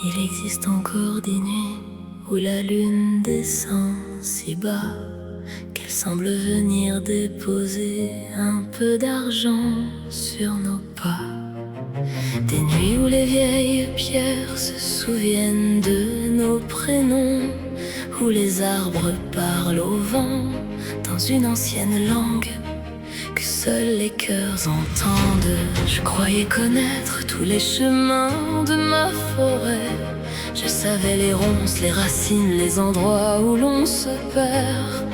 Il existe encore des nuits où la lune descend si bas qu'elle semble venir déposer un peu d'argent sur nos pas. Des nuits où les vieilles pierres se souviennent de nos prénoms, où les arbres parlent au vent dans une ancienne langue que seuls les cœurs entendent. Je croyais connaître tous les chemins de ma forêt. Je savais les ronces, les racines, les endroits où l'on se perd.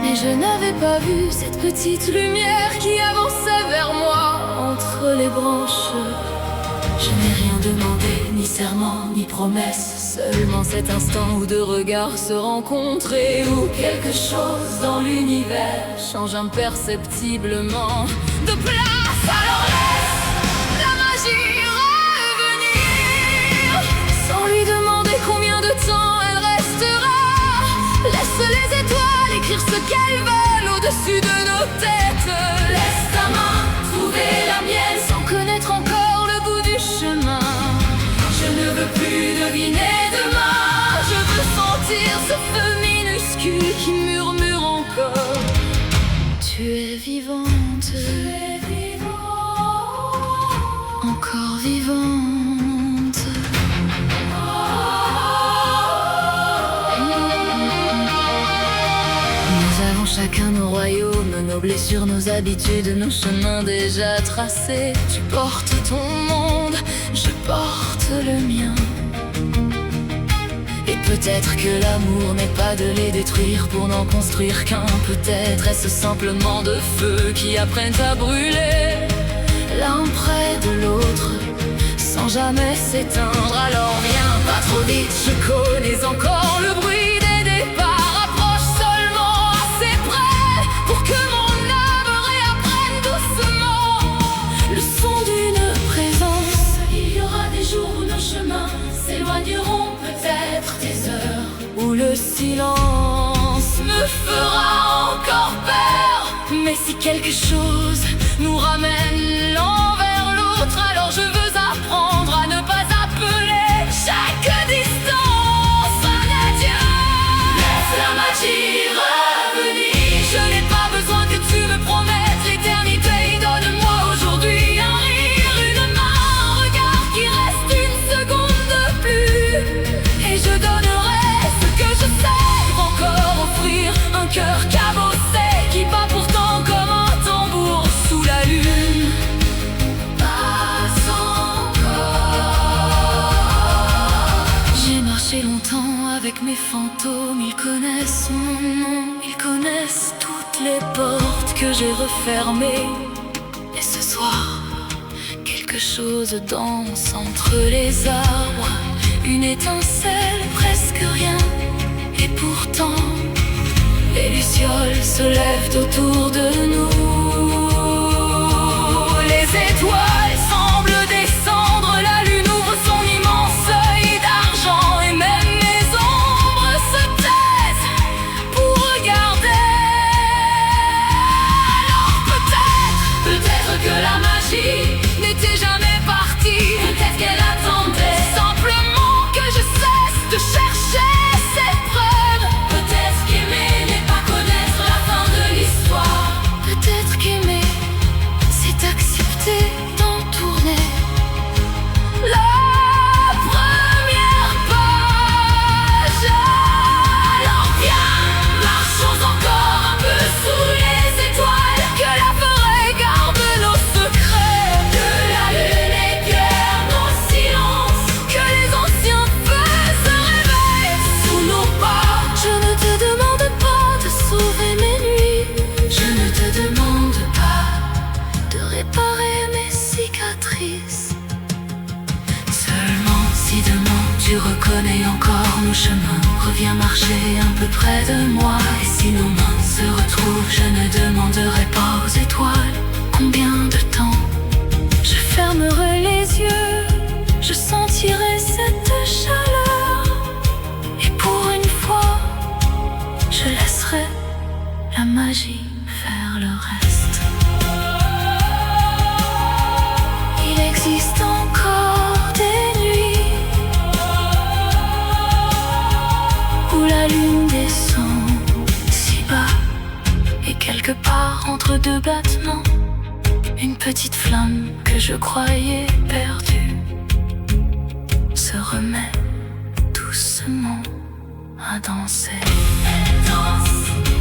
Mais je n'avais pas vu cette petite lumière qui avançait vers moi entre les branches. Je n'ai rien demandé, ni serment, ni promesse, seulement cet instant où deux regards se rencontrent et où quelque chose dans l'univers change imperceptiblement de place. Alors laisse la magie revenir, sans lui demander combien de temps elle restera. Laisse les étoiles écrire ce qu'elles veulent au-dessus de nos têtes. Laisse ta main trouver la mienne sans connaître encore le bout du chemin. Je ne veux plus deviner demain, je veux sentir ce feu minuscule qui murmure encore. Tu es vivante, tu es vivante, encore vivante. Nous avons chacun nos royaumes, nos blessures, nos habitudes, nos chemins déjà tracés. Tu portes ton monde, je porte le mien. Et peut-être que l'amour n'est pas de les détruire pour n'en construire qu'un. Peut-être est-ce simplement de feux qui apprennent à brûler l'un près de l'autre sans jamais s'éteindre. Alors viens pas trop vite, je connais encore le bruit des départs. Approche seulement assez près pour que mon âme réapprenne doucement le son d'une présence. Il y aura des jours où nos chemins s'éloigneront, peut-être des heures où le silence me fera encore peur. Mais si quelque chose nous ramène l'un vers l'autre, alors je veux apprendre à ne pas appeler chaque distance un adieu. Laisse la magie revenir, je n'ai pas besoin que tu me promettes l'éternité. Donne-moi aujourd'hui un rire, une main, un regard qui reste une seconde de plus. Et je donnerai ce que je sais encore offrir, un cœur cabossé qui bat pourtant comme un tambour sous la lune. Pas encore. J'ai marché longtemps avec mes fantômes, ils connaissent mon nom, ils connaissent toutes les portes que j'ai refermées. Et ce soir, quelque chose danse entre les arbres, une étincelle, presque rien. Et pourtant, les lucioles se lèvent autour de nous. Les étoiles semblent descendre, la lune ouvre son immense œil d'argent. Et même les ombres se taisent pour regarder. Alors peut-être que la magie n'était jamais partie. Peut-être qu'elle attendait simplement que je cesse de chercher cette preuve. Peut-être qu'aimer n'est pas connaître la fin de l'histoire. Peut-être qu'aimer, c'est accepter d'en tourner la première page. Alors viens, marchons encore un peu sous les étoiles, que la forêt garde nos secrets, que la lune éclaire nos silences, que les anciens feux se réveillent sous nos pas. Je ne te demande pas de sauver mes nuits, je ne te demande pas de réparer mes cicatrices. Seulement si demain tu reconnais encore nos chemins, reviens marcher un peu près de moi. Et si nos mains se retrouvent, je ne demanderai pas aux étoiles combien de temps. Je fermerai les yeux, je sentirai cette chaleur. Et pour une fois, je laisserai la magie faire le reste. Il existe encore des nuits petite flamme que je croyais perdue se remet doucement à danser. Elle danse.